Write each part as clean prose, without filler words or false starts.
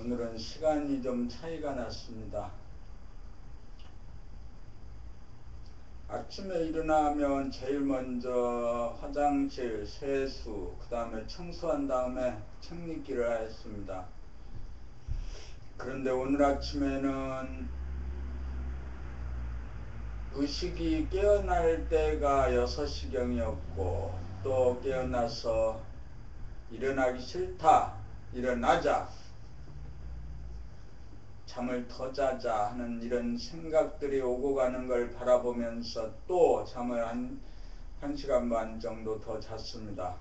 오늘은 시간이 좀 차이가 났습니다. 아침에 일어나면 제일 먼저 화장실, 세수, 그 다음에 청소한 다음에 책 읽기를 했습니다. 그런데 오늘 아침에는 의식이 깨어날 때가 6시경이었고 또 깨어나서 일어나기 싫다, 일어나자, 잠을 더 자자 하는 이런 생각들이 오고 가는 걸 바라보면서 또 잠을 한 1시간 반 정도 더 잤습니다.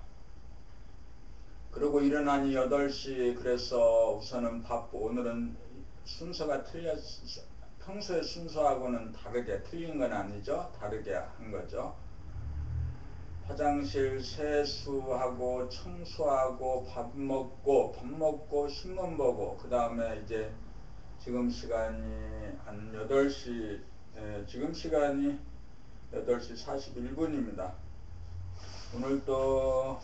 그리고 일어나니 8시. 그래서 우선은 오늘은 순서가 틀렸어. 평소의 순서하고는 다르게, 틀린 건 아니죠. 다르게 한 거죠. 화장실 세수하고 청소하고 밥 먹고 신문 보고, 그 다음에 이제 지금 시간이 한 8시, 지금 시간이 8시 41분입니다. 오늘 또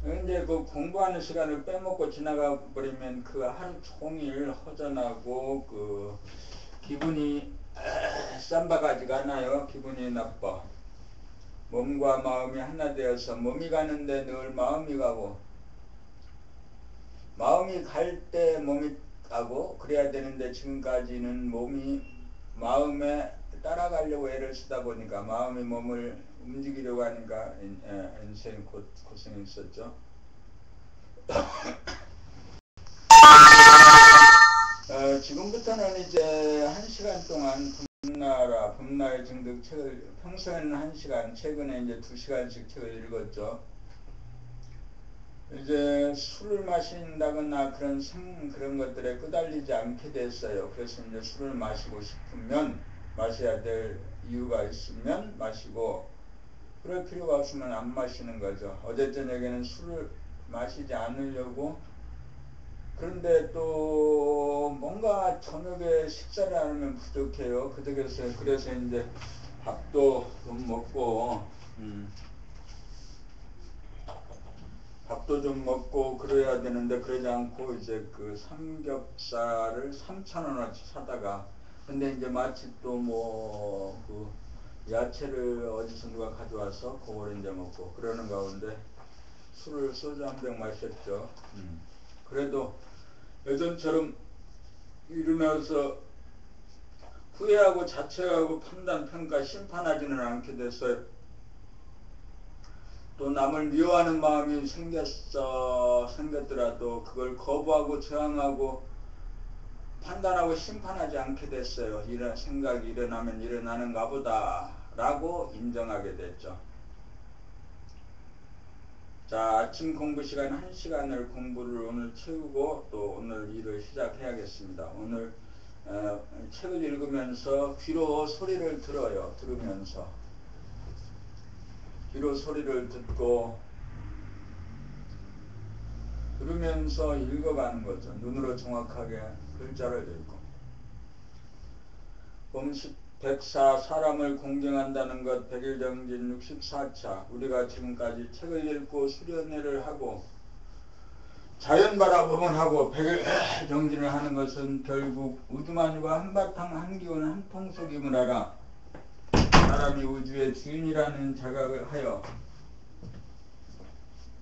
이제 그 공부하는 시간을 빼먹고 지나가 버리면 그 하루 종일 허전하고 그 기분이 쌈바가지가 나요. 기분이 나빠. 몸과 마음이 하나 되어서 몸이 가는데 늘 마음이 가고, 마음이 갈 때 몸이 가고 그래야 되는데 지금까지는 몸이 마음에 따라가려고 애를 쓰다 보니까 마음이 몸을 움직이려고 하니까 인생 고생이 있었죠. 지금부터는 이제 1시간 동안 봄날 증득 책을, 평소에는 1시간, 최근에 이제 2시간씩 책을 읽었죠. 이제 술을 마신다거나 그런 것들에 끄달리지 않게 됐어요. 그래서 이제 술을 마시고 싶으면, 마셔야 될 이유가 있으면 마시고, 그럴 필요가 없으면 안 마시는 거죠. 어제 저녁에는 술을 마시지 않으려고, 그런데 또 뭔가 저녁에 식사를 안 하면 부족해요. 그래서 이제 밥도 좀 먹고 그래야 되는데, 그러지 않고 이제 그 삼겹살을 3,000원어치 사다가, 근데 이제 마치 또 그 야채를 어디서 누가 가져와서 그걸 이제 먹고 그러는 가운데 소주 한 병 마셨죠. 그래도 예전처럼 일어나서 후회하고 자책하고 판단, 평가, 심판하지는 않게 됐어요. 또 남을 미워하는 마음이 생겼더라도 그걸 거부하고 저항하고 판단하고 심판하지 않게 됐어요. 이런 생각이 일어나면 일어나는가 보다 라고 인정하게 됐죠. 자, 아침 공부 시간 1시간을 공부를 오늘 채우고 또 오늘 일을 시작해야겠습니다. 오늘 책을 읽으면서 귀로 소리를 들어요. 귀로 소리를 들으면서 읽어가는 거죠. 눈으로 정확하게 글자를 읽고. 봄 104, 사람을 공경한다는 것, 백일정진 64차. 우리가 지금까지 책을 읽고 수련회를 하고 자연 바라보면 하고 백일정진을 하는 것은 결국 우주만유가 한바탕 한기운 한통속임을 알아 사람이 우주의 주인이라는 자각을 하여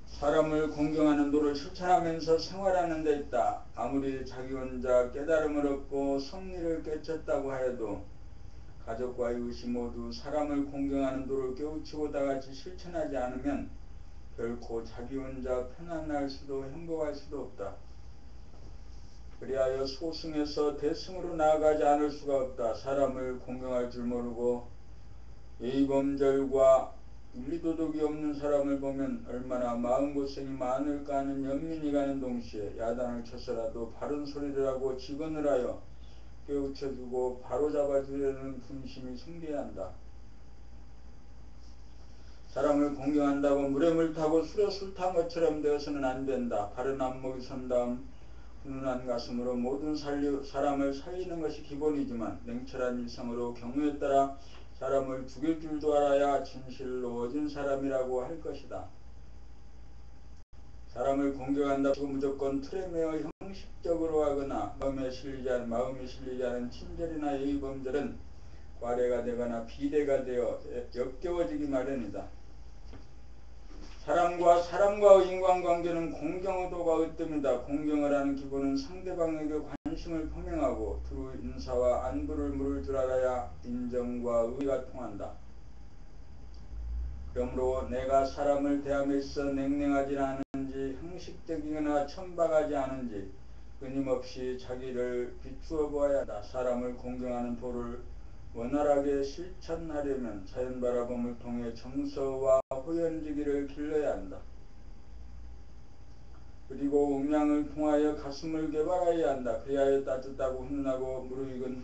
사람을 공경하는 도를 실천하면서 생활하는 데 있다. 아무리 자기 혼자 깨달음을 얻고 성리를 깨쳤다고 하여도 가족과 이웃이 모두 사람을 공경하는 도를 깨우치고 다같이 실천하지 않으면 결코 자기 혼자 편안할 수도 행복할 수도 없다. 그리하여 소승에서 대승으로 나아가지 않을 수가 없다. 사람을 공경할 줄 모르고 예의범절과 윤리도덕이 없는 사람을 보면 얼마나 마음고생이 많을까 하는 연민이 가는 동시에 야단을 쳐서라도 바른 소리를 하고 직언을 하여 깨우쳐주고 바로잡아주려는 분심이 생겨야 한다. 사람을 공경한다고 물에 물 타고 술에 술 탄 것처럼 되어서는 안 된다. 바른 안목이 선 다음 훈훈한 가슴으로 모든 사람을 살리는 것이 기본이지만 냉철한 일성으로 경우에 따라 사람을 죽일 줄도 알아야 진실로 얻은 사람이라고 할 것이다. 사람을 공경한다고 무조건 틀에 매어 형식적으로 하거나 마음이 실리지 않은 친절이나 예의범절은 과례가 되거나 비례가 되어 역겨워지기 마련이다. 사람과의 인간관계는 공경의도가 으뜸이다. 공경을 하는 기본은 상대방에게 관심을 표명하고 두루 인사와 안부를 물을 줄 알아야 인정과 의가 통한다. 그러므로 내가 사람을 대함에 있어 냉랭하지 않은지 형식적이거나 천박하지 않은지 끊임없이 자기를 비추어 보아야 한다. 사람을 공경하는 도를 원활하게 실천하려면 자연바라봄을 통해 정서와 호연지기를 길러야 한다. 그리고 음양을 통하여 가슴을 개발해야 한다. 그리하여 따뜻하고 훈훈하고 무르익은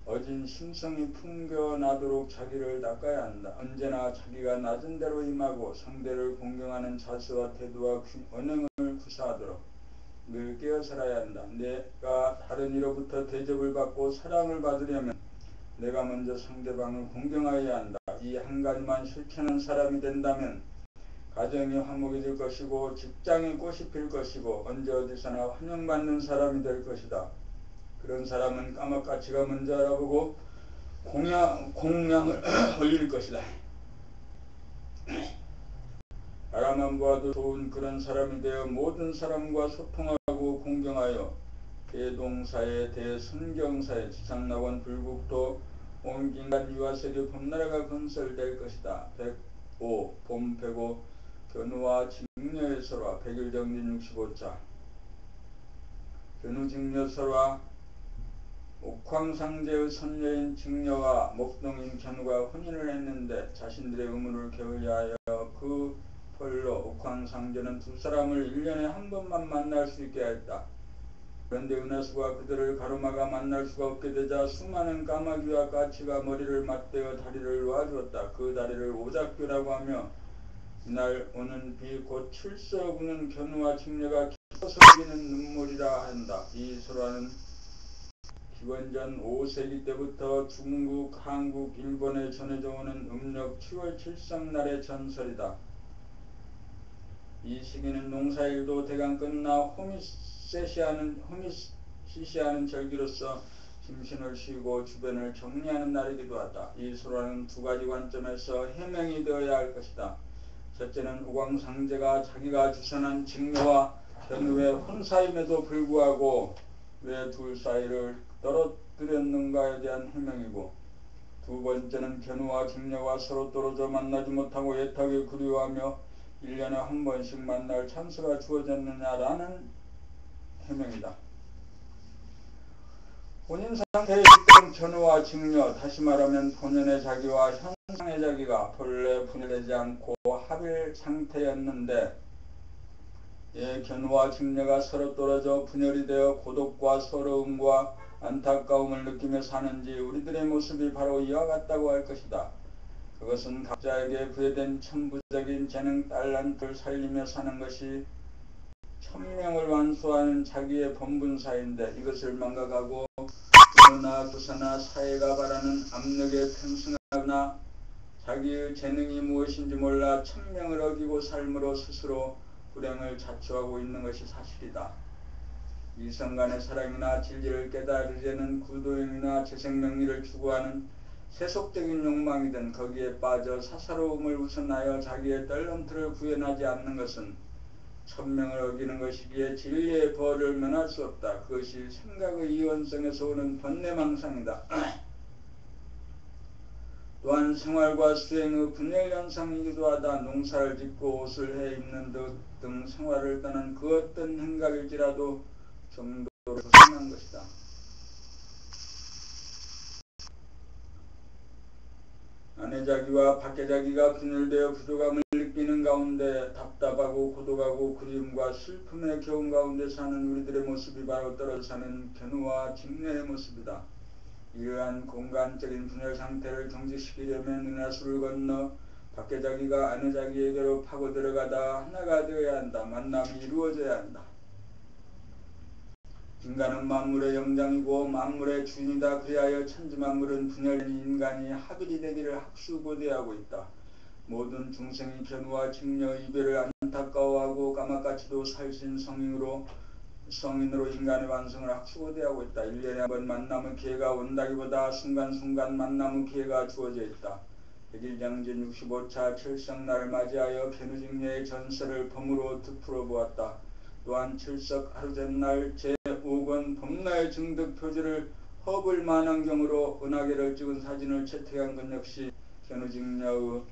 어진 심성이 풍겨나도록 자기를 닦아야 한다. 언제나 자기가 낮은 대로 임하고 상대를 공경하는 자세와 태도와 언행을 구사하도록 늘 깨어 살아야 한다. 내가 다른 이로부터 대접을 받고 사랑을 받으려면 내가 먼저 상대방을 공경하여야 한다. 이 한 가지만 실천한 사람이 된다면 가정이 화목해질 것이고 직장이 꽃이 필 것이고 언제 어디서나 환영받는 사람이 될 것이다. 그런 사람은 까마까치가 먼저 알아보고 공양을 올릴 것이다. 바라만 보아도 좋은 그런 사람이 되어 모든 사람과 소통하고 공경하여 대동사회 대순경사회 지상낙원 불국토 온긴간 유아세계 봄나라가 건설될 것이다. 105 봄 105 견우와 직녀의 설화 100일정진 65자 견우직녀설화 옥황상제의 선녀인 직녀와 목동인 견우가 혼인을 했는데 자신들의 의문을 게을리하여 그 벌로 옥황상제는 두 사람을 1년에 한 번만 만날 수 있게 했다. 그런데 은하수가 그들을 가로막아 만날 수가 없게 되자 수많은 까마귀와 까치가 머리를 맞대어 다리를 놓아주었다. 그 다리를 오작교라고 하며 이날 오는 비 곧 칠서 부는 견우와 직녀가 기뻐서 흘리는 눈물이라 한다. 이 설화는 기원전 5세기 때부터 중국, 한국, 일본에 전해져 오는 음력 7월 칠성날의 전설이다. 이 시기는 농사일도 대강 끝나 호미시시하는 절기로서 심신을 쉬고 주변을 정리하는 날이기도 하다. 이 설화는 두 가지 관점에서 해명이 되어야 할 것이다. 첫째는 옥황상제가 자기가 주선한 직녀와 견우의 혼사임에도 불구하고 왜 둘 사이를 떨어뜨렸는가에 대한 해명이고, 두 번째는 견우와 직녀가 서로 떨어져 만나지 못하고 애타게 그리워하며 1년에 한 번씩 만날 찬스가 주어졌느냐라는 해명이다. 본인 상태에 있던 견우와 직녀, 다시 말하면 본연의 자기와 현상의 자기가 본래 분열되지 않고 합일 상태였는데 견우와 직녀가 서로 떨어져 분열이 되어 고독과 서러움과 안타까움을 느끼며 사는지 우리들의 모습이 바로 이와 같다고 할 것이다. 그것은 각자에게 부여된 천부적인 재능 달란트를 살리며 사는 것이 천명을 완수하는 자기의 본분사인데, 이것을 망각하고 부모나 교사나 사회가 바라는 압력에 편승하거나 자기의 재능이 무엇인지 몰라 천명을 어기고 삶으로 스스로 불행을 자초하고 있는 것이 사실이다. 이성간의 사랑이나 진리를 깨달으려는 구도행이나 재생명리를 추구하는 세속적인 욕망이든 거기에 빠져 사사로움을 우선하여 자기의 떨럼틀을 구현하지 않는 것은 천명을 어기는 것이기에 진리의 벌을 면할 수 없다. 그것이 생각의 이원성에서 오는 번뇌망상이다. 또한 생활과 수행의 분열현상이기도 하다. 농사를 짓고 옷을 해 입는 등 생활을 떠난 그 어떤 행각일지라도 정도로 조심한 것이다. 아내자기와 밖에자기가 분열되어 부족함을 느끼는 가운데 답답하고 고독하고 그리움과 슬픔의 겨운 가운데 사는 우리들의 모습이 바로 떨어져 사는 견우와 직녀의 모습이다. 이러한 공간적인 분열 상태를 경직시키려면 은하수를 건너 밖에자기가 아내자기에게로 파고 들어가다 하나가 되어야 한다. 만남이 이루어져야 한다. 인간은 만물의 영장이고 만물의 주인이다. 그리하여 천지만물은 분열된 인간이 합일이 되기를 학수고대하고 있다. 모든 중생이 견우와 직녀의 이별을 안타까워하고 까마까치도 살신성인으로 성인으로 인간의 완성을 확수거대하고 있다. 1년에 한 번 만남의 기회가 온다기보다 순간순간 만남의 기회가 주어져 있다. 백일장진 65차 철석날을 맞이하여 견우직녀의 전설을 범으로 득풀어 보았다. 또한 철석 하루 전날 제5권 범나의 증득 표지를 허블 만환경으로 은하계를 찍은 사진을 채택한 것 역시 견우직녀의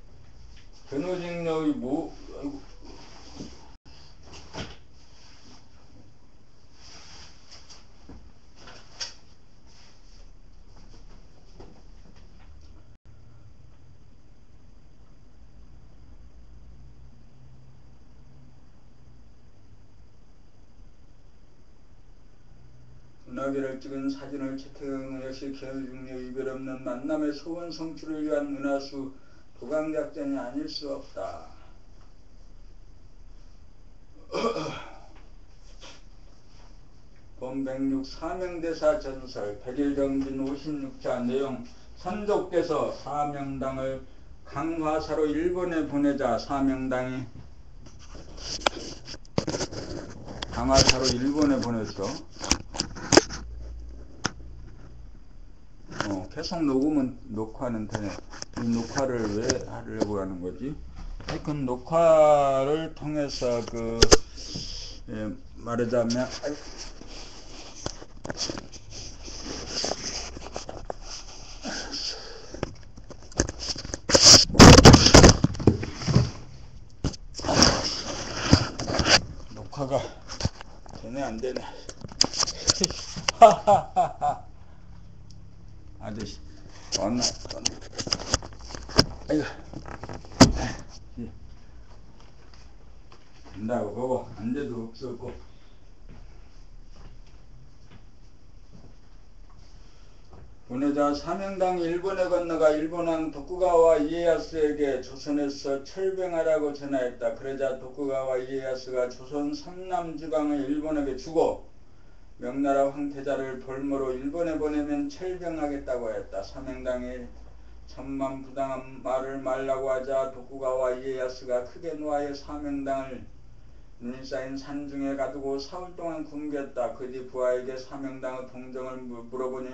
은하계를 찍은 사진을 채택한 것 역시 견우직녀의 이별 없는 만남의 소원 성취를 위한 은하수 도강작전이 아닐 수 없다. 범106 사명대사 전설 백일정진 56차 내용 선조께서 사명당을 강화사로 일본에 보내자 사명당이 강화사로 일본에 보냈어. 계속 녹화는 되네. 이 녹화를 왜 하려고 하는 거지? 하여튼 녹화를 통해서 말하자면 녹화가 되네 안 되네. 아저씨 왔나? 아이고 된다고 보고 안돼도 없었고 보내자 사명당이 일본에 건너가 일본왕 도쿠가와 이에야스에게 조선에서 철병하라고 전하였다. 그러자 도쿠가와 이에야스가 조선 삼남지방을 일본에게 주고 명나라 황태자를 볼모로 일본에 보내면 철병하겠다고 하였다. 사명당이 천만부당한 말을 말라고 하자 도쿠가와 이에야스가 크게 노하여 사명당을 눈이 쌓인 산중에 가두고 사흘 동안 굶겼다. 그 뒤 부하에게 사명당의 동정을 물어보니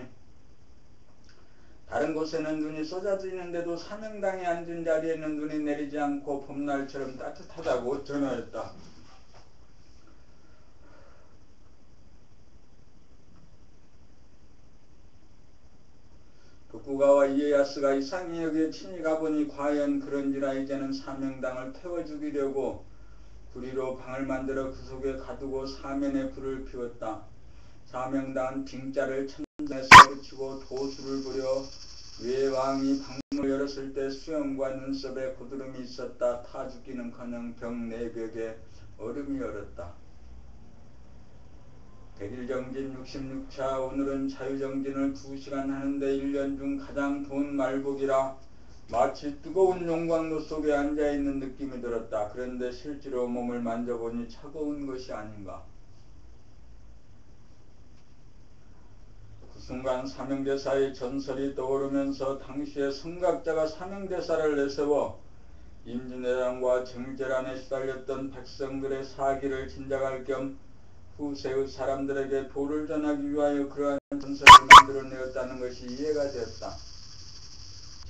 다른 곳에는 눈이 쏟아지는데도 사명당이 앉은 자리에는 눈이 내리지 않고 봄날처럼 따뜻하다고 전하였다. 도쿠가와 이에야스가 이상히 여기에 친히 가보니 과연 그런지라 이제는 사명당을 태워 죽이려고 구리로 방을 만들어 그 속에 가두고 사면에 불을 피웠다. 사명당은 빙자를 천장에서 붙이고 도수를 부려 외왕이 방문을 열었을 때 수염과 눈썹에 고드름이 있었다. 타 죽기는커녕 벽 내벽에 얼음이 얼었다. 백일정진 66차 오늘은 자유정진을 2시간 하는데 1년 중 가장 더운 말복이라 마치 뜨거운 용광로 속에 앉아있는 느낌이 들었다. 그런데 실제로 몸을 만져보니 차가운 것이 아닌가. 그 순간 사명대사의 전설이 떠오르면서 당시에 성각자가 사명대사를 내세워 임진왜란과 정제란에 시달렸던 백성들의 사기를 진작할 겸 후세의 사람들에게 도를 전하기 위하여 그러한 전설을 만들어내었다는 것이 이해가 되었다.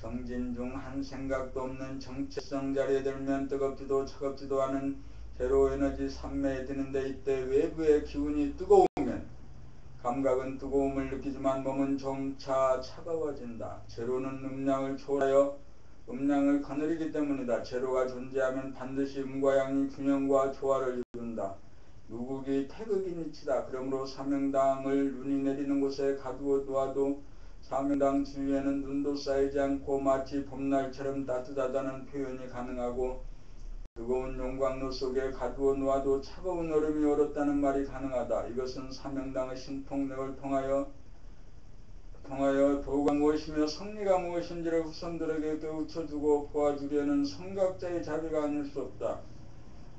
정진 중 한 생각도 없는 정체성 자리에 들면 뜨겁지도 차갑지도 않은 제로 에너지 산매에 드는데 이때 외부의 기운이 뜨거우면 감각은 뜨거움을 느끼지만 몸은 점차 차가워진다. 제로는 음량을 초월하여 음량을 거느리기 때문이다. 제로가 존재하면 반드시 음과 양이 균형과 조화를 이룬다. 누국이 태극인 이치다. 그러므로 사명당을 눈이 내리는 곳에 가두어 두어도 사명당 주위에는 눈도 쌓이지 않고 마치 봄날처럼 따뜻하다는 표현이 가능하고 뜨거운 용광로 속에 가두어 놓아도 차가운 얼음이 얼었다는 말이 가능하다. 이것은 사명당의 신통력을 통하여 도가 무엇이며 성리가 무엇인지를 후손들에게 깨우쳐주고 보아주려는 성각자의 자비가 아닐 수 없다.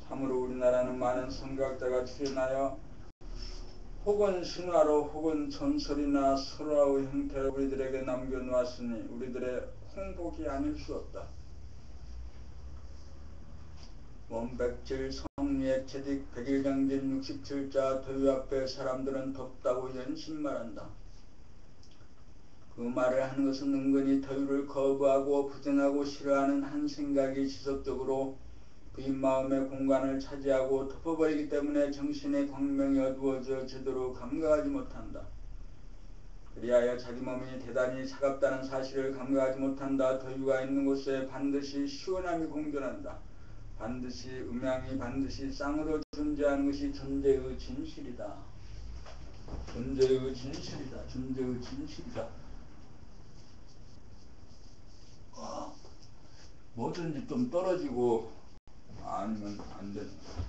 참으로 우리나라는 많은 성각자가 출현하여 혹은 신화로 혹은 전설이나 설화의 형태로 우리들에게 남겨놓았으니 우리들의 홍복이 아닐 수 없다. 원백질 성리의 채딕 100일경진 67자 도유 앞에 사람들은 덥다고 연신 말한다. 그 말을 하는 것은 은근히 도유를 거부하고 부정하고 싫어하는 한 생각이 지속적으로 그의 마음의 공간을 차지하고 덮어버리기 때문에 정신의 광명이 어두워져 제대로 감각하지 못한다. 그리하여 자기 몸이 대단히 차갑다는 사실을 감각하지 못한다. 도유가 있는 곳에 반드시 시원함이 공존한다. 반드시 음양이 반드시 쌍으로 존재하는 것이 존재의 진실이다. 존재의 진실이다. 존재의 진실이다. 뭐든지 좀 떨어지고 아니면 안 되는 거야.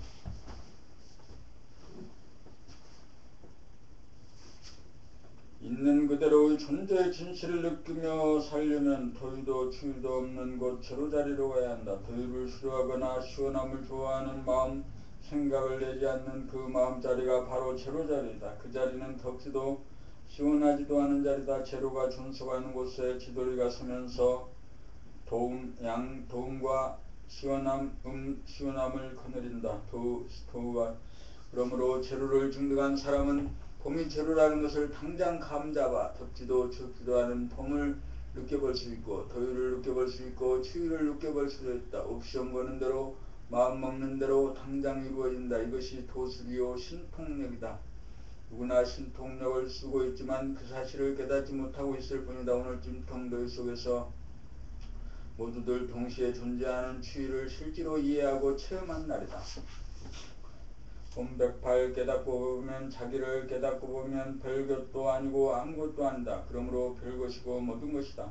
있는 그대로의 존재의 진실을 느끼며 살려면 도유도 추위도 없는 곳 제로자리로 가야 한다. 도유를 싫어하거나 시원함을 좋아하는 마음, 생각을 내지 않는 그 마음자리가 바로 제로자리이다. 그 자리는 덥지도 시원하지도 않은 자리다. 제로가 존속하는 곳에 지도리가 서면서 도움과 시원함을 거느린다. 도우와 그러므로 제로를 증득한 사람은 봄이 제로라는 것을 당장 감잡아 덥지도 춥지도 않은 봄을 느껴볼 수 있고 도유를 느껴볼 수 있고 추위를 느껴볼 수도 있다. 옵션 거는 대로 마음 먹는 대로 당장 이루어진다. 이것이 도술이요 신통력이다. 누구나 신통력을 쓰고 있지만 그 사실을 깨닫지 못하고 있을 뿐이다. 오늘 찜통도유 속에서 모두들 동시에 존재하는 추위를 실제로 이해하고 체험한 날이다. 봄백팔 깨닫고 보면 자기를 깨닫고 보면 별것도 아니고 아무것도 아니다. 그러므로 별것이고 모든 것이다.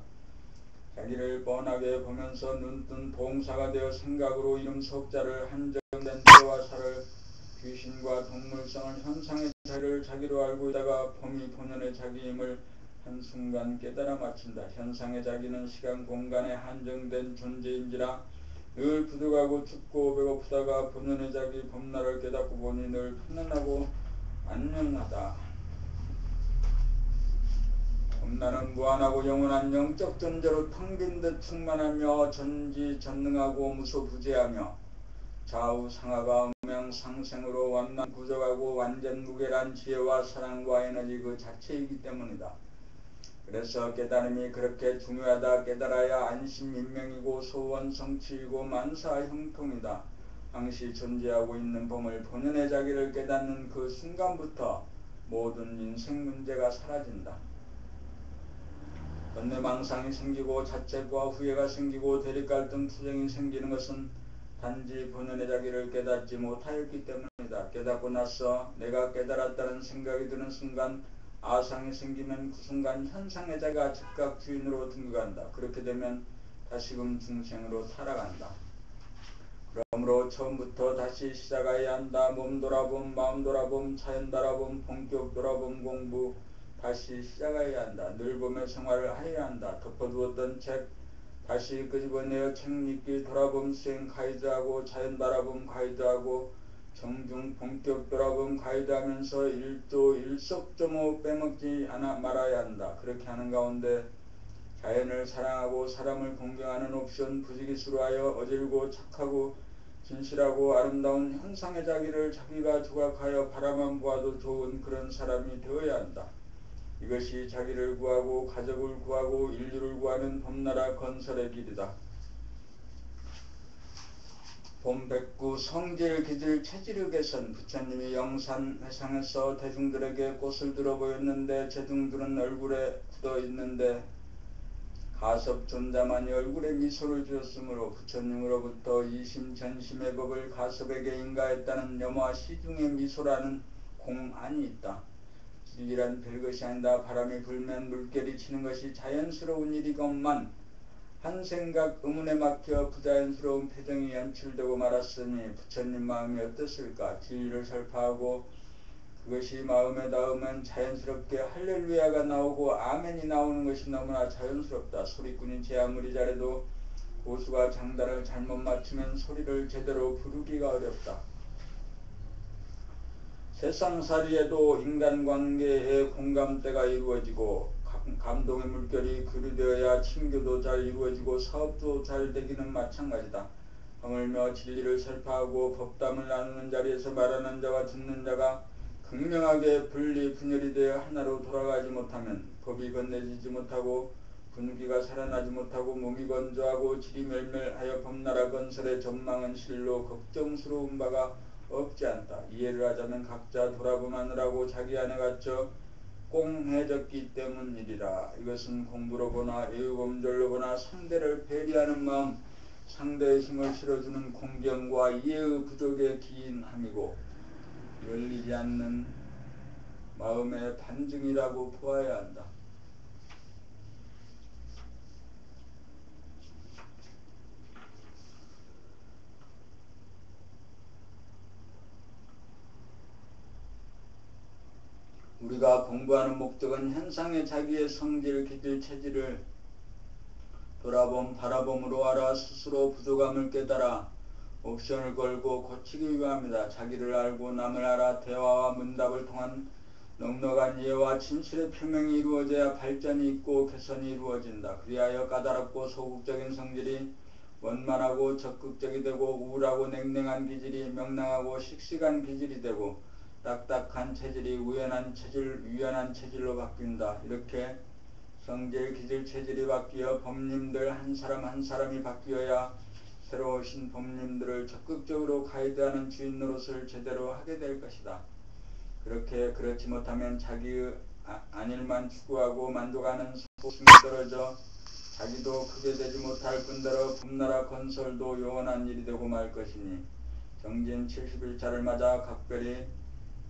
자기를 뻔하게 보면서 눈뜬 봉사가 되어 생각으로 이름 석자를 한정된 때와 살을 귀신과 동물성을 현상의 자리를 자기로 알고 있다가 봄이 본연의 자기임을 한순간 깨달아 마친다. 현상의 자기는 시간 공간에 한정된 존재인지라 늘 부족하고 춥고 배고프다가 본연의 자기 봄날을 깨닫고 보니 늘 편안하고 안녕하다. 봄날은 무한하고 영원한 영적 존재로 텅 빈 듯 충만하며 전지전능하고 무소부재하며 좌우 상하가 음양상생으로 완만 구족하고 완전 무결한 지혜와 사랑과 에너지 그 자체이기 때문이다. 그래서 깨달음이 그렇게 중요하다. 깨달아야 안심인명이고 소원성취이고 만사형통이다. 항시 존재하고 있는 봄을 본연의 자기를 깨닫는 그 순간부터 모든 인생 문제가 사라진다. 번뇌망상이 생기고 자책과 후회가 생기고 대립갈등 투쟁이 생기는 것은 단지 본연의 자기를 깨닫지 못하였기 때문이다. 깨닫고 나서 내가 깨달았다는 생각이 드는 순간 아상이 생기면 그 순간 현상의 자가 즉각 주인으로 등극한다. 그렇게 되면 다시금 중생으로 살아간다. 그러므로 처음부터 다시 시작해야 한다. 몸 돌아봄, 마음 돌아봄, 자연 돌아봄, 본격 돌아봄 공부 다시 시작해야 한다. 늘 봄의 생활을 하여야 한다. 덮어두었던 책 다시 끄집어내어 책 읽기, 돌아봄 수행 가이드하고 자연 바라봄 가이드하고 정중 본격 돌아봄 가이드하면서 1조 1석조모 빼먹지 말아야 한다. 그렇게 하는 가운데 자연을 사랑하고 사람을 공경하는 옵션 부지기수로 하여 어질고 착하고 진실하고 아름다운 현상의 자기를 자기가 조각하여 바라만 보아도 좋은 그런 사람이 되어야 한다. 이것이 자기를 구하고 가족을 구하고 인류를 구하는 봄나라 건설의 길이다. 봄백구 성질 기질 체질의 개선. 부처님이 영산 회상에서 대중들에게 꽃을 들어 보였는데 대중들은 얼굴에 굳어 있는데 가섭 존자만이 얼굴에 미소를 지었으므로 부처님으로부터 이심전심의 법을 가섭에게 인가했다는 염화 시중의 미소라는 공안이 있다. 일이란 별것이 아니다. 바람이 불면 물결이 치는 것이 자연스러운 일이건만 한 생각 의문에 막혀 부자연스러운 표정이 연출되고 말았으니 부처님 마음이 어땠을까? 진리를 설파하고 그것이 마음에 닿으면 자연스럽게 할렐루야가 나오고 아멘이 나오는 것이 너무나 자연스럽다. 소리꾼이 제 아무리 잘해도 고수가 장단을 잘못 맞추면 소리를 제대로 부르기가 어렵다. 세상살이에도 인간관계의 공감대가 이루어지고 감동의 물결이 교류되어야 친교도 잘 이루어지고 사업도 잘 되기는 마찬가지다. 하물며 진리를 설파하고 법담을 나누는 자리에서 말하는 자와 듣는 자가 극명하게 분리 분열이 되어 하나로 돌아가지 못하면 법이 건네지지 못하고 분위기가 살아나지 못하고 몸이 건조하고 질이 멸멸하여 법나라 건설의 전망은 실로 걱정스러운 바가 없지 않다. 이해를 하자면 각자 돌아보마느라고 자기 안에 갇혀 꽁해졌기 때문이리라. 이것은 공부로 보나 예의범절로 보나 상대를 배려하는 마음, 상대의 힘을 실어주는 공경과 이해의 부족의 기인함이고 열리지 않는 마음의 반증이라고 보아야 한다. 우리가 공부하는 목적은 현상의 자기의 성질, 기질, 체질을 바라봄으로 알아 스스로 부족함을 깨달아 옵션을 걸고 고치기 위함이다. 자기를 알고 남을 알아 대화와 문답을 통한 넉넉한 이해와 진실의 표명이 이루어져야 발전이 있고 개선이 이루어진다. 그리하여 까다롭고 소극적인 성질이 원만하고 적극적이 되고 우울하고 냉랭한 기질이 명랑하고 씩씩한 기질이 되고 딱딱한 체질이 유연한 체질로 바뀐다. 이렇게 성질, 기질, 체질이 바뀌어 법님들 한 사람 한 사람이 바뀌어야 새로 오신 법님들을 적극적으로 가이드하는 주인 노릇을 제대로 하게 될 것이다. 그렇지 못하면 자기의 안일만 추구하고 만족하는 소승이 떨어져 자기도 크게 되지 못할 뿐더러 법나라 건설도 요원한 일이 되고 말 것이니 정진 70일차를 맞아 각별히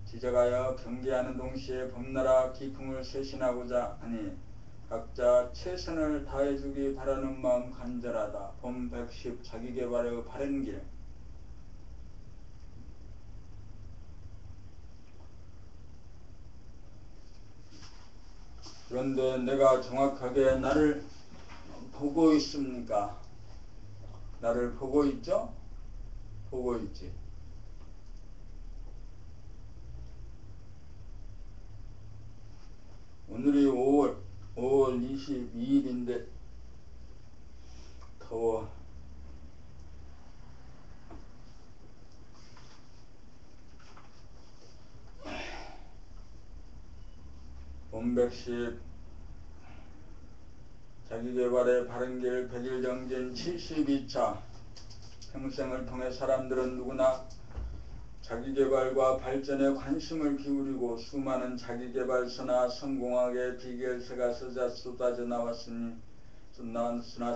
지적하여 경계하는 동시에 법나라 기풍을 쇄신하고자 하니 각자 최선을 다해주기 바라는 마음 간절하다. 본 110 자기개발의 바른 길. 그런데 내가 정확하게 나를 보고 있습니까? 나를 보고 있죠? 보고 있지. 오늘이 5월 22일인데 더워. 본 110 자기개발의 바른길 100일 정진 72차. 평생을 통해 사람들은 누구나 자기개발과 발전에 관심을 기울이고 수많은 자기개발서나 성공학의 비결서가 쏟아져 나왔으나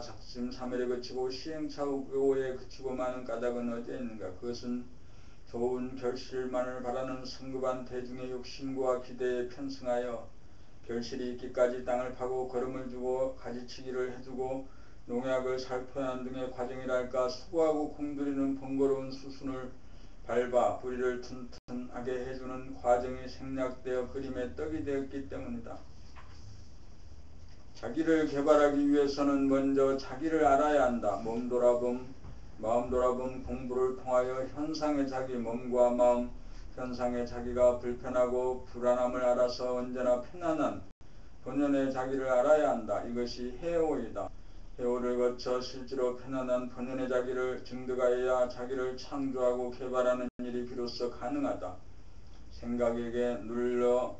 작심삼일에 그치고 시행착오에 그치고 마는 까닭은 어디에 있는가? 그것은 좋은 결실만을 바라는 성급한 대중의 욕심과 기대에 편승하여 결실이 있기까지 땅을 파고 걸음을 주고 가지치기를 해주고 농약을 살포하는 등의 과정이랄까 수고하고 공들이는 번거로운 수순을 밟아 뿌리를 튼튼하게 해주는 과정이 생략되어 그림의 떡이 되었기 때문이다. 자기를 개발하기 위해서는 먼저 자기를 알아야 한다. 몸 돌아봄, 마음 돌아봄 공부를 통하여 현상의 자기 몸과 마음, 현상의 자기가 불편하고 불안함을 알아서 언제나 편안한 본연의 자기를 알아야 한다. 이것이 해오이다. 해오를 거쳐 실제로 편안한 본연의 자기를 증득하여야 자기를 창조하고 개발하는 일이 비로소 가능하다. 생각에게 눌려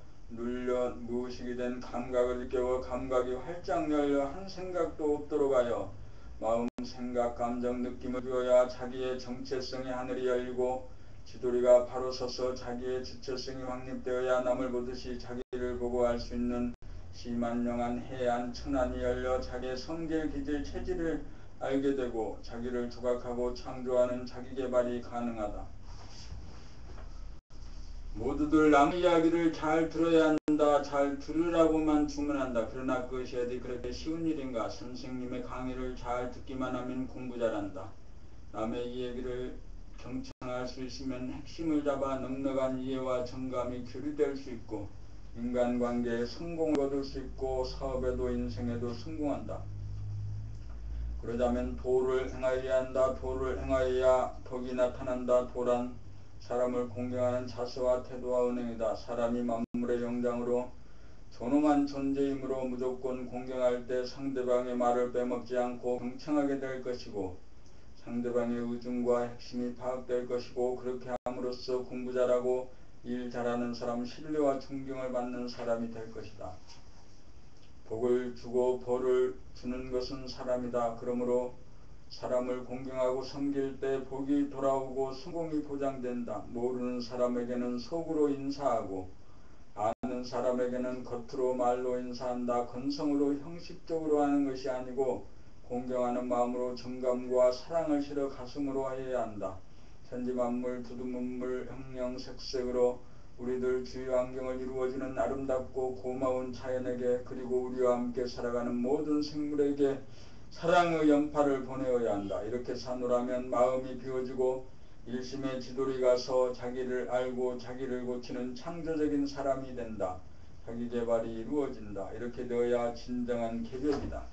무의식이 된 감각을 일깨워 감각이 활짝 열려 한 생각도 없도록 하여 마음, 생각, 감정, 느낌을 주어야 자기의 정체성의 하늘이 열리고 지도리가 바로 서서 자기의 주체성이 확립되어야 남을 보듯이 자기를 보고 알 수 있는 시만영한 해안 천안이 열려 자기의 성질, 기질, 체질을 알게 되고 자기를 조각하고 창조하는 자기개발이 가능하다. 모두들 남의 이야기를 잘 들어야 한다. 잘 들으라고만 주문한다. 그러나 그것이 어디 그렇게 쉬운 일인가? 선생님의 강의를 잘 듣기만 하면 공부 잘한다. 남의 이야기를 경청할 수 있으면 핵심을 잡아 넉넉한 이해와 정감이 교류될 수 있고 인간관계에 성공을 거둘 수 있고 사업에도 인생에도 성공한다. 그러자면 도를 행하여야 한다. 도를 행하여야 덕이 나타난다. 도란 사람을 공경하는 자세와 태도와 은행이다. 사람이 만물의 영장으로 존엄한 존재이므로 무조건 공경할 때 상대방의 말을 빼먹지 않고 경청하게 될 것이고 상대방의 의중과 핵심이 파악될 것이고 그렇게 함으로써 공부 잘하고 일 잘하는 사람, 신뢰와 존경을 받는 사람이 될 것이다. 복을 주고 벌을 주는 것은 사람이다. 그러므로 사람을 공경하고 섬길 때 복이 돌아오고 성공이 보장된다. 모르는 사람에게는 속으로 인사하고 아는 사람에게는 겉으로 말로 인사한다. 건성으로 형식적으로 하는 것이 아니고 공경하는 마음으로 정감과 사랑을 실어 가슴으로 해야 한다. 천지만물 두두문물 형형색색으로 우리들 주위 환경을 이루어주는 아름답고 고마운 자연에게 그리고 우리와 함께 살아가는 모든 생물에게 사랑의 연파를 보내어야 한다. 이렇게 사노라면 마음이 비워지고 일심의 지돌이 가서 자기를 알고 자기를 고치는 창조적인 사람이 된다. 자기 개발이 이루어진다. 이렇게 되어야 진정한 개벽이다.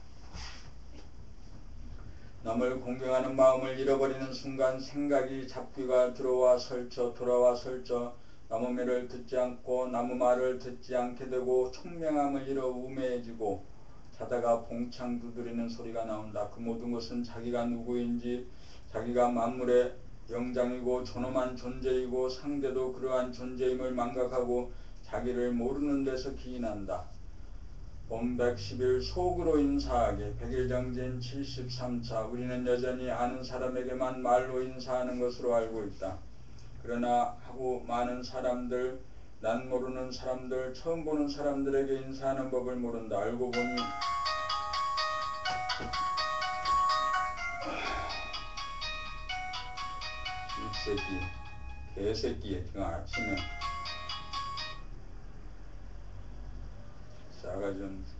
남을 공경하는 마음을 잃어버리는 순간 생각이 잡귀가 들어와 설쳐 돌아와 설쳐 남의 말을 듣지 않고 남의 말을 듣지 않게 되고 총명함을 잃어 우매해지고 자다가 봉창 두드리는 소리가 나온다. 그 모든 것은 자기가 누구인지 자기가 만물의 영장이고 존엄한 존재이고 상대도 그러한 존재임을 망각하고 자기를 모르는 데서 기인한다. 봄 110일 속으로 인사하게 백일정진 73차 우리는 여전히 아는 사람에게만 말로 인사하는 것으로 알고 있다. 그러나 하고 많은 사람들, 난 모르는 사람들, 처음 보는 사람들에게 인사하는 법을 모른다. 알고 보니 이 새끼, 개새끼, 지금 아침에 싸가지 없는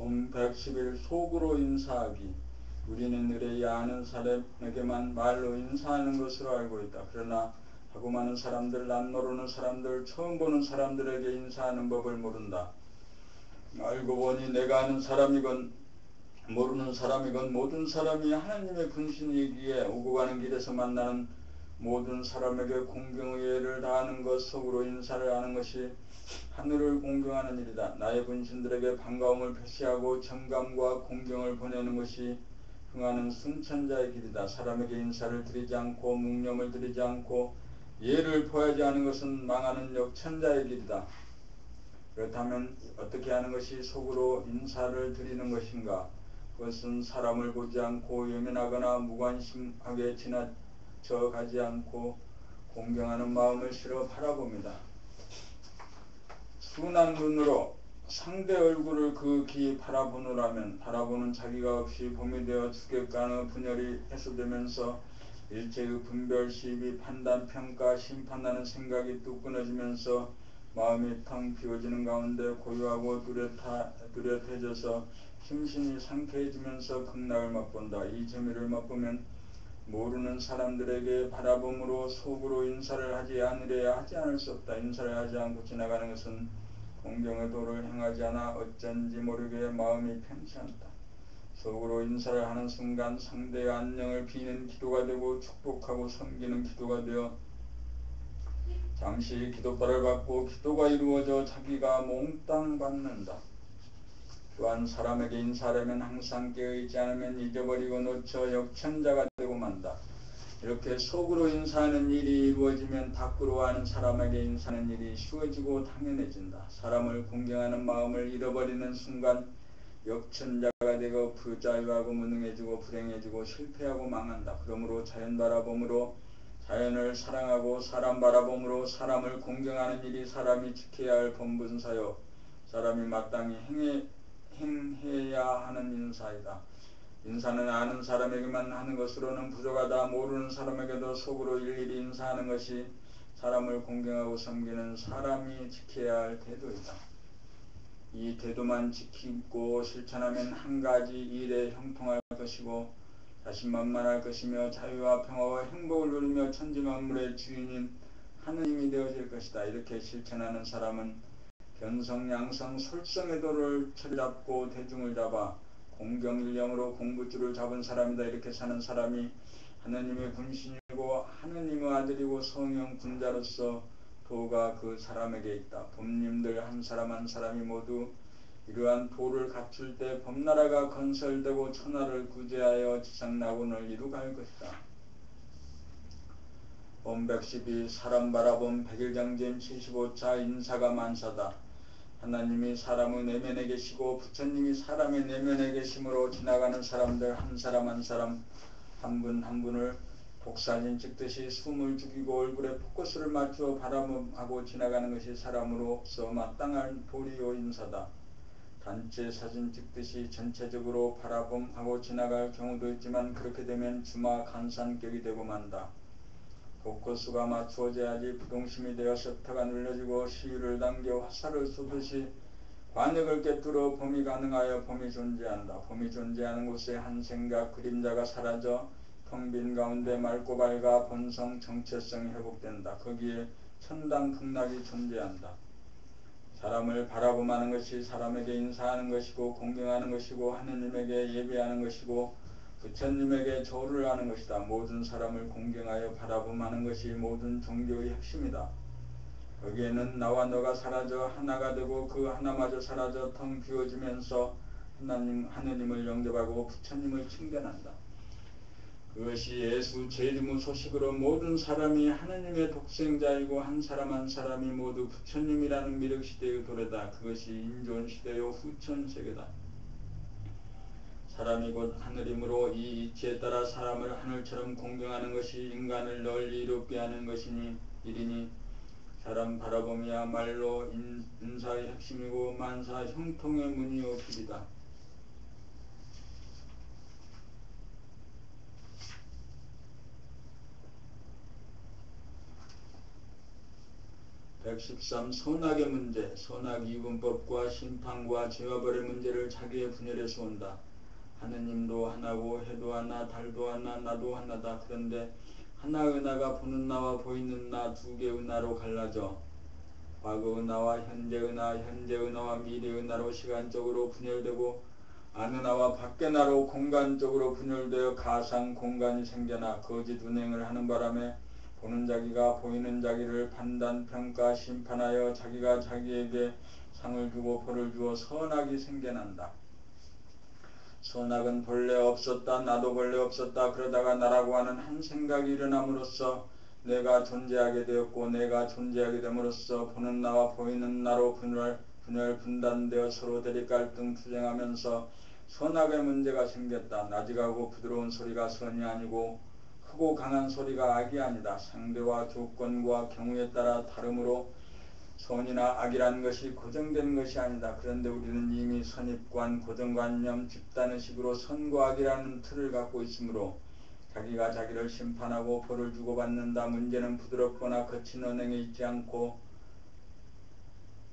봄 110일 속으로 인사하기. 우리는 의뢰 아는 사람에게만 말로 인사하는 것으로 알고 있다. 그러나 하고 많은 사람들, 난 모르는 사람들, 처음 보는 사람들에게 인사하는 법을 모른다. 알고 보니 내가 아는 사람이건 모르는 사람이건 모든 사람이 하나님의 분신이기에 오고 가는 길에서 만나는 모든 사람에게 공경의 예를 다하는 것, 속으로 인사를 하는 것이 하늘을 공경하는 일이다. 나의 분신들에게 반가움을 표시하고 정감과 공경을 보내는 것이 흥하는 순천자의 길이다. 사람에게 인사를 드리지 않고 묵념을 드리지 않고 예를 포하지 않은 것은 망하는 역천자의 길이다. 그렇다면 어떻게 하는 것이 속으로 인사를 드리는 것인가? 그것은 사람을 보지 않고 예민하거나 무관심하게 지나쳐 가지 않고 공경하는 마음을 실어 바라봅니다. 순한 눈으로 상대 얼굴을 극히 바라보노라면 바라보는 자기가 없이 봄이 되어 주객간의 분열이 해소되면서 일체의 분별, 시비, 판단, 평가, 심판하는 생각이 뚝 끊어지면서 마음이 텅 비워지는 가운데 고요하고 뚜렷해져서 심신이 상쾌해지면서 극락을 맛본다. 이 재미를 맛보면 모르는 사람들에게 바라봄으로 속으로 인사를 하지 않으려야 하지 않을 수 없다. 인사를 하지 않고 지나가는 것은 공경의 도를 행하지 않아 어쩐지 모르게 마음이 편치 않다. 속으로 인사를 하는 순간 상대의 안녕을 비는 기도가 되고 축복하고 섬기는 기도가 되어 잠시 기도발을 받고 기도가 이루어져 자기가 몽땅 받는다. 또한 사람에게 인사하려면 항상 깨어있지 않으면 잊어버리고 놓쳐 역천자가 되고 만다. 이렇게 속으로 인사하는 일이 이루어지면 밖으로 하는 사람에게 인사하는 일이 쉬워지고 당연해진다. 사람을 공경하는 마음을 잃어버리는 순간 역천자가 되고 부자유하고 무능해지고 불행해지고 실패하고 망한다. 그러므로 자연 바라봄으로 자연을 사랑하고 사람 바라봄으로 사람을 공경하는 일이 사람이 지켜야 할 본분사요 사람이 마땅히 행해야 하는 인사이다. 인사는 아는 사람에게만 하는 것으로는 부족하다. 모르는 사람에게도 속으로 일일이 인사하는 것이 사람을 공경하고 섬기는 사람이 지켜야 할 태도이다. 이 태도만 지키고 실천하면 한 가지 일에 형통할 것이고 자신만만할 것이며 자유와 평화와 행복을 누리며 천지만물의 주인인 하느님이 되어질 것이다. 이렇게 실천하는 사람은 견성양성 솔성의 도를 처리잡고 대중을 잡아 공경일념으로 공부줄을 잡은 사람이다. 이렇게 사는 사람이 하느님의 군신이고 하느님의 아들이고 성령 군자로서 도가 그 사람에게 있다. 법님들 한 사람 한 사람이 모두 이러한 도를 갖출 때 법나라가 건설되고 천하를 구제하여 지상낙원을 이루갈 것이다. 본 112 사람 바라본 백일장진 75차 인사가 만사다. 하나님이 사람의 내면에 계시고 부처님이 사람의 내면에 계심으로 지나가는 사람들 한 사람 한 사람 한 분 한 분을 독사진 찍듯이 숨을 죽이고 얼굴에 포커스를 맞추어 바라보고 지나가는 것이 사람으로서 마땅한 도리요 인사다. 단체 사진 찍듯이 전체적으로 바라봄하고 지나갈 경우도 있지만 그렇게 되면 주마 간산격이 되고 만다. 포커스가 맞추어져야지 부동심이 되어 셔터가 눌러지고 시위를 당겨 화살을 쏘듯이 관역을 깨뚫어 범이 가능하여 범이 존재한다. 범이 존재하는 곳에 한 생각 그림자가 사라져 텅 빈 가운데 맑고 밝아 본성 정체성이 회복된다. 거기에 천당 극락이 존재한다. 사람을 바라보마는 것이 사람에게 인사하는 것이고 공경하는 것이고 하느님에게 예배하는 것이고 부처님에게 절을 하는 것이다. 모든 사람을 공경하여 바라보마는 것이 모든 종교의 핵심이다. 거기에는 나와 너가 사라져 하나가 되고 그 하나마저 사라져 텅 비워지면서 하느님을 영접하고 부처님을 칭견한다. 그것이 예수 재림의 소식으로 모든 사람이 하느님의 독생자이고 한 사람 한 사람이 모두 부처님이라는 미륵시대의 도래다. 그것이 인존시대요 후천세계다. 사람이 곧 하늘이므로 이 이치에 따라 사람을 하늘처럼 공경하는 것이 인간을 널리 이롭게 하는 것이니 일이니 사람 바라봄이야말로 인사의 핵심이고 만사 형통의 문이요 길이다. 113 선악의 문제. 선악 이분법과 심판과 죄와벌의 문제를 자기의 분열에서 온다. 하느님도 하나고 해도 하나 달도 하나 나도 하나다. 그런데 하나의 나가 보는 나와 보이는 나 두 개의 나로 갈라져 과거의 나와 현재의 나, 현재의 나와 미래의 나로 시간적으로 분열되고 아는 나와 밖의 나로 공간적으로 분열되어 가상 공간이 생겨나 거짓 운행을 하는 바람에 보는 자기가 보이는 자기를 판단, 평가, 심판하여 자기가 자기에게 상을 주고 벌을 주어 선악이 생겨난다. 선악은 본래 없었다. 나도 본래 없었다. 그러다가 나라고 하는 한 생각이 일어남으로써 내가 존재하게 되었고 내가 존재하게 됨으로써 보는 나와 보이는 나로 분단되어 서로 대립 갈등 투쟁하면서 선악의 문제가 생겼다. 나직하고 부드러운 소리가 선이 아니고 크고 강한 소리가 악이 아니다. 상대와 조건과 경우에 따라 다르므로 선이나 악이라는 것이 고정된 것이 아니다. 그런데 우리는 이미 선입관, 고정관념, 집단의식으로 선과 악이라는 틀을 갖고 있으므로 자기가 자기를 심판하고 벌을 주고받는다. 문제는 부드럽거나 거친 언행에 있지 않고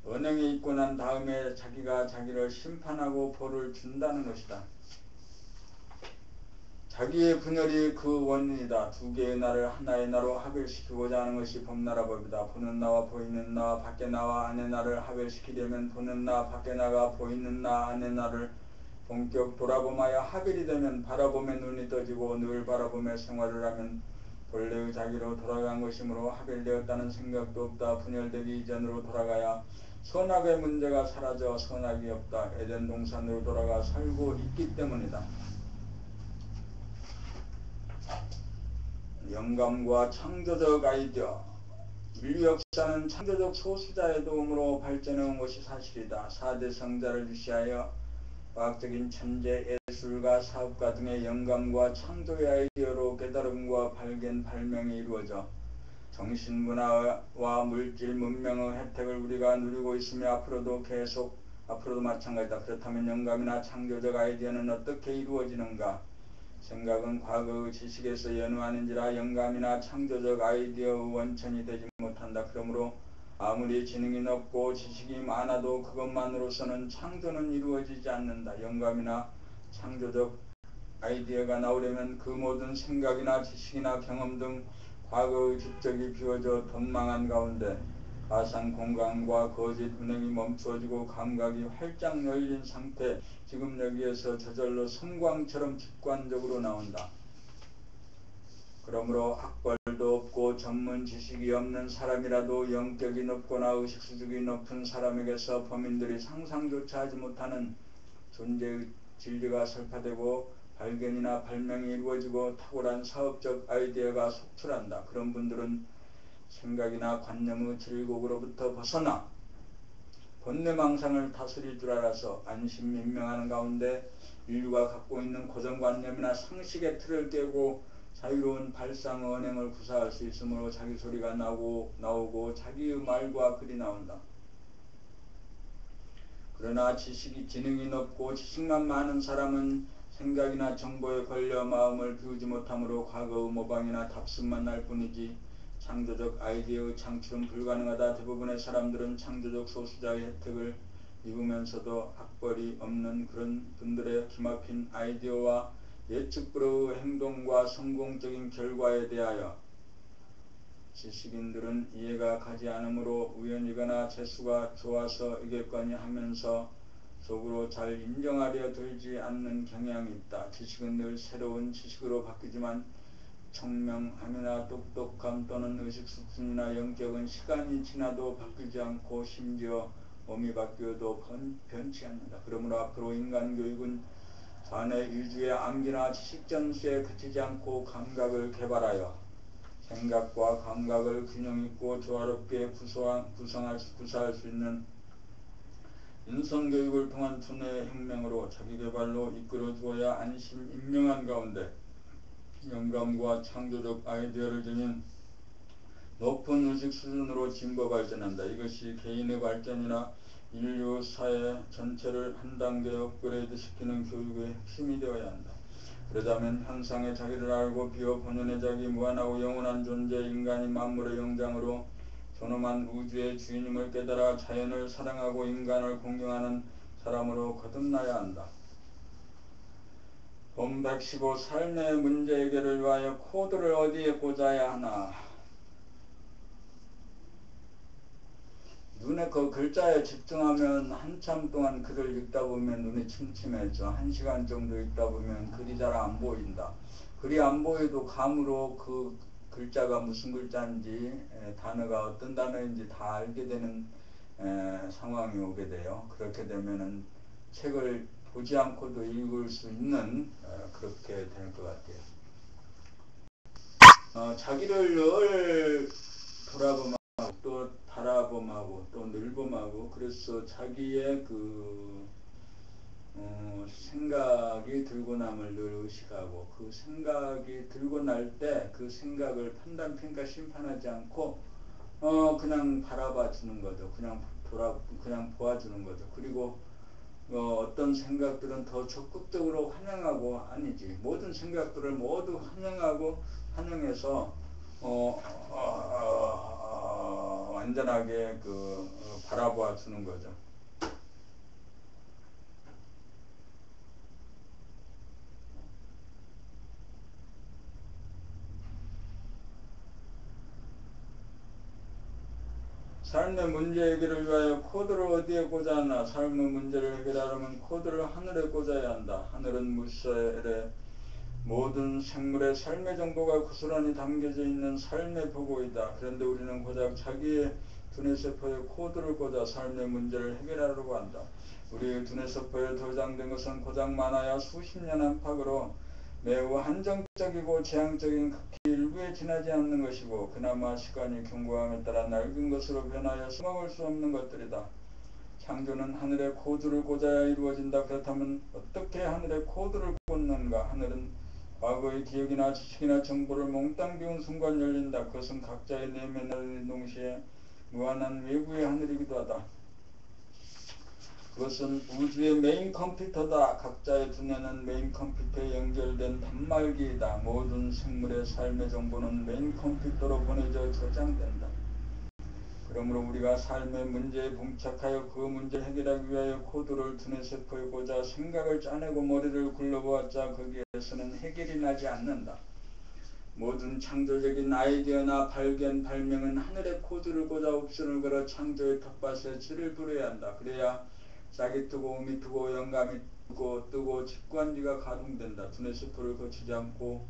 언행에 있고 난 다음에 자기가 자기를 심판하고 벌을 준다는 것이다. 자기의 분열이 그 원인이다. 두 개의 나를 하나의 나로 합일시키고자 하는 것이 법나라 법이다. 보는 나와 보이는 나, 밖의 나와 안의 나를 합일시키려면 보는 나, 밖의 나가 보이는 나, 안의 나를 본격 돌아봄하여 합일이 되면 바라봄에 눈이 떠지고 늘 바라봄에 생활을 하면 본래의 자기로 돌아간 것이므로 합일되었다는 생각도 없다. 분열되기 이전으로 돌아가야 선악의 문제가 사라져 선악이 없다. 에덴 동산으로 돌아가 살고 있기 때문이다. 영감과 창조적 아이디어. 인류 역사는 창조적 소수자의 도움으로 발전해온 것이 사실이다. 4대 성자를 유시하여 과학적인 천재, 예술가, 사업가 등의 영감과 창조의 아이디어로 깨달음과 발견, 발명이 이루어져 정신문화와 물질, 문명의 혜택을 우리가 누리고 있으며 앞으로도 마찬가지다. 그렇다면 영감이나 창조적 아이디어는 어떻게 이루어지는가? 생각은 과거의 지식에서 연우하는지라 영감이나 창조적 아이디어의 원천이 되지 못한다. 그러므로 아무리 지능이 높고 지식이 많아도 그것만으로서는 창조는 이루어지지 않는다. 영감이나 창조적 아이디어가 나오려면 그 모든 생각이나 지식이나 경험 등 과거의 족적이 비워져 돈망한 가운데 가상 공간과 거짓 운행이 멈추어지고 감각이 활짝 열린 상태, 지금 여기에서 저절로 섬광처럼 직관적으로 나온다. 그러므로 학벌도 없고 전문 지식이 없는 사람이라도 영격이 높거나 의식수준이 높은 사람에게서 범인들이 상상조차 하지 못하는 존재의 진리가 설파되고 발견이나 발명이 이루어지고 탁월한 사업적 아이디어가 속출한다. 그런 분들은 생각이나 관념의 질곡으로부터 벗어나 본뇌망상을 다스릴 줄 알아서 안심민명하는 가운데 인류가 갖고 있는 고정관념이나 상식의 틀을 깨고 자유로운 발상 언행을 구사할 수 있으므로 자기 소리가 나오고 자기의 말과 글이 나온다. 그러나 지능이 높고 지식만 많은 사람은 생각이나 정보에 걸려 마음을 비우지 못하므로 과거의 모방이나 답습만 날 뿐이지 창조적 아이디어의 창출은 불가능하다. 대부분의 사람들은 창조적 소수자의 혜택을 입으면서도 학벌이 없는 그런 분들의 기막힌 아이디어와 예측 불허의 행동과 성공적인 결과에 대하여 지식인들은 이해가 가지 않으므로 우연이거나 재수가 좋아서 이겼거니 하면서 속으로 잘 인정하려 들지 않는 경향이 있다. 지식은 늘 새로운 지식으로 바뀌지만 청명함이나 똑똑함 또는 의식 수준이나 영격은 시간이 지나도 바뀌지 않고 심지어 몸이 바뀌어도 변치 않는다. 그러므로 앞으로 인간교육은 자네 위주의 암기나 지식 전수에 그치지 않고 감각을 개발하여 생각과 감각을 균형있고 조화롭게 구사할 수 있는 인성교육을 통한 두뇌의 혁명으로 자기개발로 이끌어주어야 안심임명한 가운데 영감과 창조적 아이디어를 지닌 높은 의식 수준으로 진보 발전한다. 이것이 개인의 발전이나 인류 사회 전체를 한 단계 업그레이드 시키는 교육의 핵심이 되어야 한다. 그러자면 현상의 자기를 알고 비워 본연의 자기 무한하고 영원한 존재 인간이 만물의 영장으로 존엄한 우주의 주인임을 깨달아 자연을 사랑하고 인간을 공경하는 사람으로 거듭나야 한다. 본 115 삶의 문제 해결을 위하여 코드를 어디에 꽂아야 하나. 눈에 그 글자에 집중하면 한참 동안 글을 읽다 보면 눈이 침침해져. 1시간 정도 읽다 보면 글이 잘 안 보인다. 글이 안 보여도 감으로 그 글자가 무슨 글자인지 단어가 어떤 단어인지 다 알게 되는 상황이 오게 돼요. 그렇게 되면은 책을 보지 않고도 읽을 수 있는 그렇게 될 것 같아요. 자기를 늘 돌아보면 또 바라봄하고 또 늘봄하고 그래서 자기의 생각이 들고 남을 늘 의식하고 그 생각이 들고 날 때 그 생각을 판단, 평가, 심판하지 않고 그냥 바라봐 주는 거죠. 그냥 보아주는 거죠. 그리고 어떤 생각들은 더 적극적으로 환영하고 아니지 모든 생각들을 모두 환영해서 완전하게 바라보아 주는 거죠. 삶의 문제 해결을 위하여 코드를 어디에 꽂아야 하나. 삶의 문제를 해결하려면 코드를 하늘에 꽂아야 한다. 하늘은 물살에 모든 생물의 삶의 정보가 고스란히 담겨져 있는 삶의 보고이다. 그런데 우리는 고작 자기의 두뇌세포에 코드를 꽂아 삶의 문제를 해결하려고 한다. 우리의 두뇌세포에 도장된 것은 고작 많아야 수십 년 안팎으로 매우 한정적이고 제한적인 극히 일부에 지나지 않는 것이고 그나마 시간이 경과함에 따라 낡은 것으로 변하여 써먹을 수 없는 것들이다. 창조는 하늘에 코드를 꽂아야 이루어진다. 그렇다면 어떻게 하늘에 코드를 꽂는가? 하늘은 과거의 기억이나 지식이나 정보를 몽땅 비운 순간 열린다. 그것은 각자의 내면에 열린 동시에 무한한 외부의 하늘이기도 하다. 그것은 우주의 메인 컴퓨터다. 각자의 두뇌는 메인 컴퓨터에 연결된 단말기이다. 모든 생물의 삶의 정보는 메인 컴퓨터로 보내져 저장된다. 그러므로 우리가 삶의 문제에 봉착하여 그 문제를 해결하기 위하여 코드를 두뇌 세포에 꽂아 생각을 짜내고 머리를 굴러보았자 거기에서는 해결이 나지 않는다. 모든 창조적인 아이디어나 발견, 발명은 하늘의 코드를 꽂아 옵션을 걸어 창조의 텃밭에 질을 부려야 한다. 그래야 짝이 뜨고 음이 뜨고 영감이 뜨고 직관지가 가동된다. 두뇌 세포를 거치지 않고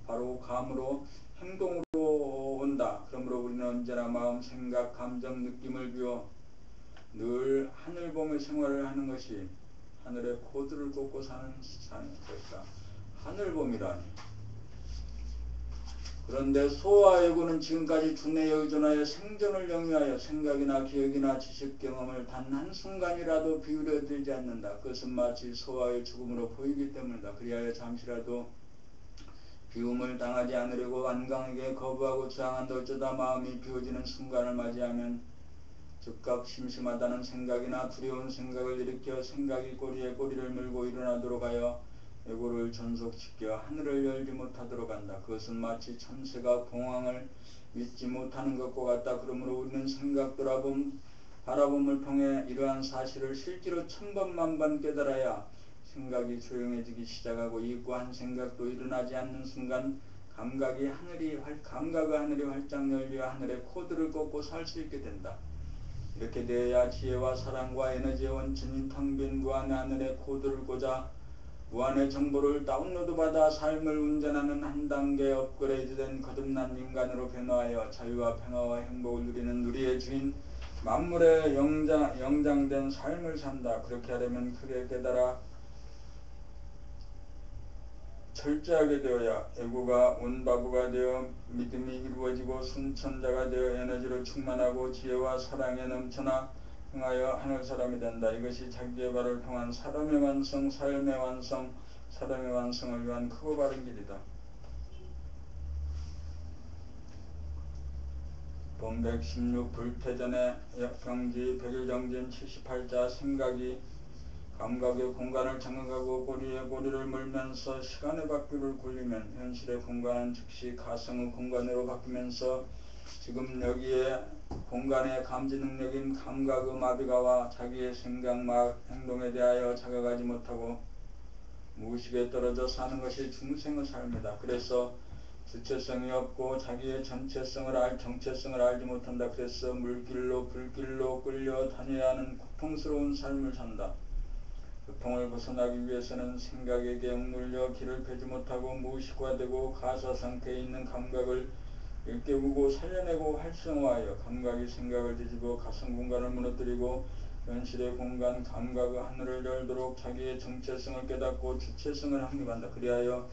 바로 감으로 행동으로 온다. 그러므로 우리는 언제나 마음, 생각, 감정, 느낌을 비워 늘 하늘 보며 생활을 하는 것이 하늘의 코드를 꽂고 사는 것이다. 하늘봄이라니. 그런데 소와 애고는 지금까지 두뇌에 의존하여 생존을 영위하여 생각이나 기억이나 지식 경험을 단 한순간이라도 비우려 들지 않는다. 그것은 마치 소와의 죽음으로 보이기 때문이다. 그리하여 잠시라도 비움을 당하지 않으려고 완강하게 거부하고 저항한다. 어쩌다 마음이 비워지는 순간을 맞이하면 즉각 심심하다는 생각이나 두려운 생각을 일으켜 생각이 꼬리에 꼬리를 물고 일어나도록 하여 애고를 전속시켜 하늘을 열지 못하도록 한다. 그것은 마치 참새가 공항을 믿지 못하는 것과 같다. 그러므로 우리는 생각 바라봄을 통해 이러한 사실을 실제로 천번만번 깨달아야 생각이 조용해지기 시작하고 이구한 생각도 일어나지 않는 순간 감각의 하늘이 활짝 열려 하늘의 코드를 꽂고 살 수 있게 된다. 이렇게 되어야 지혜와 사랑과 에너지의 원천인 텅 빈 무한의 하늘의 코드를 꽂아 무한의 정보를 다운로드받아 삶을 운전하는 한 단계 업그레이드된 거듭난 인간으로 변화하여 자유와 평화와 행복을 누리는 누리의 주인 만물의 영장된 삶을 산다. 그렇게 하려면 크게 깨달아 철저하게 되어야 애고가 온바부가 되어 믿음이 이루어지고 순천자가 되어 에너지로 충만하고 지혜와 사랑에 넘쳐나 흥하여 하늘사람이 된다. 이것이 자기개발을 통한 사람의 완성, 삶의 완성, 사람의 완성을 위한 크고 바른 길이다. 본 116 불태전의 경지 100일정진 78자 생각이 감각의 공간을 장악하고 꼬리에 꼬리를 물면서 시간의 바퀴를 굴리면 현실의 공간은 즉시 가성의 공간으로 바뀌면서 지금 여기에 공간의 감지 능력인 감각의 마비가 와 자기의 생각, 행동에 대하여 자각하지 못하고 무의식에 떨어져 사는 것이 중생의 삶이다. 그래서 주체성이 없고 자기의 정체성을 알지 못한다. 그래서 물길로 불길로 끌려 다녀야 하는 고통스러운 삶을 산다. 고통을 벗어나기 위해서는 생각에게 억눌려 길을 펴지 못하고 무의식화되고 가사상태에 있는 감각을 일깨우고 살려내고 활성화하여 감각이 생각을 뒤집어 가성공간을 무너뜨리고 현실의 공간 감각의 하늘을 열도록 자기의 정체성을 깨닫고 주체성을 확립한다. 그리하여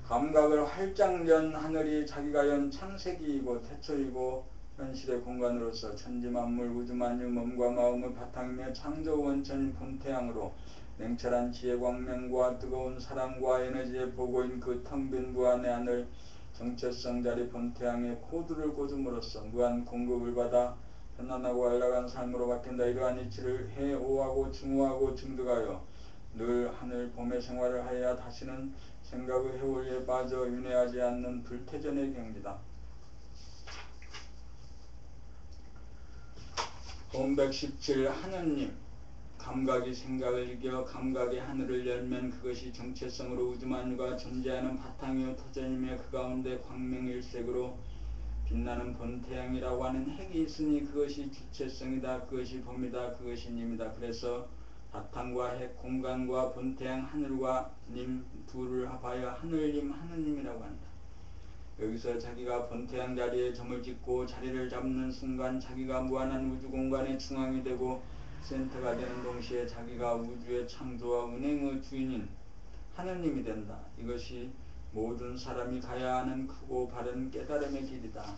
감각을 활짝 연 하늘이 자기가 연 창세기이고 태초이고 현실의 공간으로서 천지만물 우주만유 몸과 마음의 바탕이며 창조 원천인 본태양으로 냉철한 지혜 광명과 뜨거운 사랑과 에너지의 보고인 그 텅 빈 무한의 하늘 정체성 자리 본태양의 코드를 꽂음으로써 무한 공급을 받아 편안하고 안락한 삶으로 바뀐다. 이러한 이치를 해오하고 증오하고 증득하여 늘 하늘 봄의 생활을 하여야 다시는 생각의 해올리에 빠져 윤회하지 않는 불태전의 경지다. 본 117 하느님 감각이 생각을 이겨 감각의 하늘을 열면 그것이 정체성으로 우주만유가 존재하는 바탕이요 터전이며 그 가운데 광명일색으로 빛나는 본태양이라고 하는 핵이 있으니 그것이 주체성이다. 그것이 봄이다. 그것이 님이다. 그래서 바탕과 핵, 공간과 본태양, 하늘과 님 둘을 합하여 하늘님, 하느님이라고 한다. 여기서 자기가 본태양 자리에 점을 찍고 자리를 잡는 순간 자기가 무한한 우주공간의 중앙이 되고 센터가 되는 동시에 자기가 우주의 창조와 운행의 주인인 하느님이 된다. 이것이 모든 사람이 가야 하는 크고 바른 깨달음의 길이다.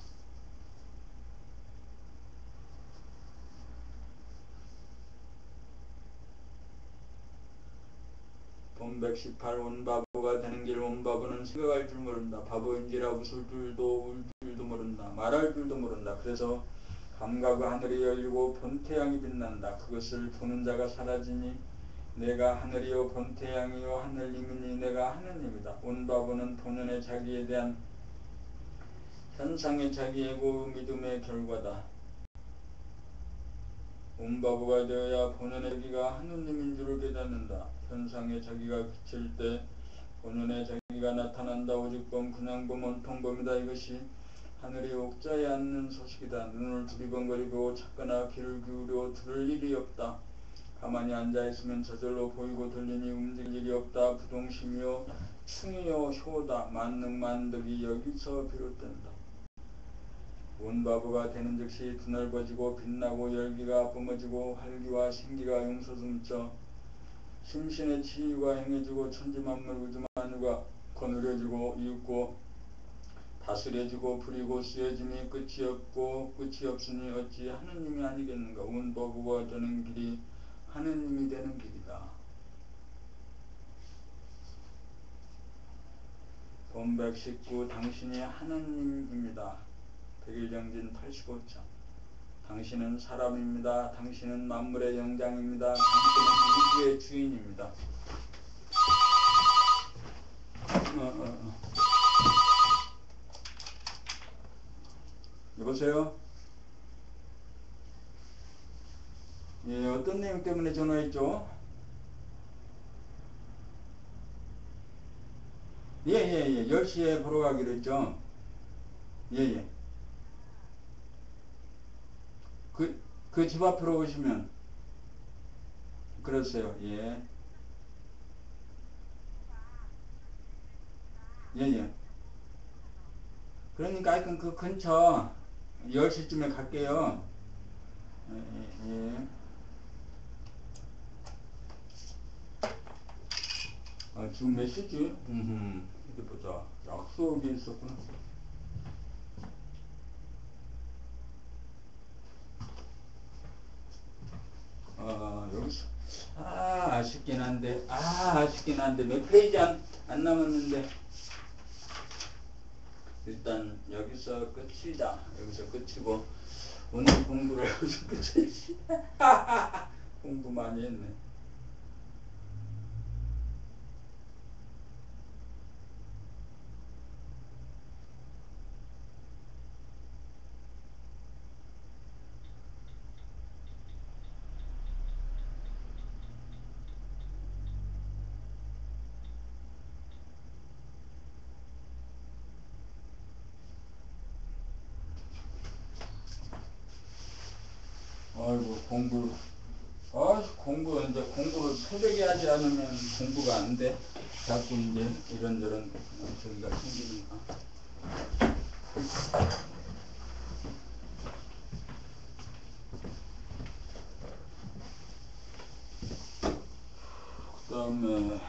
본 118 온바보가 되는 길. 온바보는 생각할 줄 모른다. 바보인지라 웃을 줄도 울 줄도 모른다. 말할 줄도 모른다. 그래서 감각의 하늘이 열리고 본태양이 빛난다. 그것을 보는 자가 사라지니 내가 하늘이요 본태양이요 하늘님이니 내가 하느님이다. 온바보는 본연의 자기에 대한 현상의 자기애고 믿음의 결과다. 본바보가 되어야 본연의 자기가 하느님인 줄을 깨닫는다. 현상에 자기가 그칠 때 본연의 자기가 나타난다. 오직 그냥 온통 범이다. 이것이 하늘이 옥자에 앉는 소식이다. 눈을 두리번거리고 찾거나 귀를 기울여 들을 일이 없다. 가만히 앉아있으면 저절로 보이고 들리니 움직일 일이 없다. 부동심이요 충이요 효다. 만능만득이 여기서 비롯된다. 본바보가 되는 즉시 드넓어지고 빛나고 열기가 뿜어지고 활기와 생기가 용솟음쳐 심신의 치유가 행해지고 천지만물 우주만유가 거느려지고 이윽고 다스려지고 부리고 쓰여짐이 끝이 없고 끝이 없으니 어찌 하느님이 아니겠는가. 본바보가 되는 길이 하느님이 되는 길이다. 본 119 당신이 하느님입니다. 백일정진 85장. 당신은 사람입니다. 당신은 만물의 영장입니다. 당신은 우주의 주인입니다. 여보세요? 예, 어떤 내용 때문에 전화했죠? 예. 10시에 보러 가기로 했죠? 예. 그 집 앞으로 오시면, 그러세요. 예. 그러니까 하여튼 그 근처 10시쯤에 갈게요. 예. 아, 지금 몇 시지? 어디 보자. 약속이 있었구나. 여기서. 아쉽긴 한데, 몇 페이지 안 남았는데. 일단, 여기서 끝이다. 여기서 끝이고, 오늘 공부를 여기서 끝이지. 공부 많이 했네. 아이고, 공부를 새벽에 하지 않으면 공부가 안 돼. 자꾸 이제 이런저런 저기가 생기니까. 그 다음에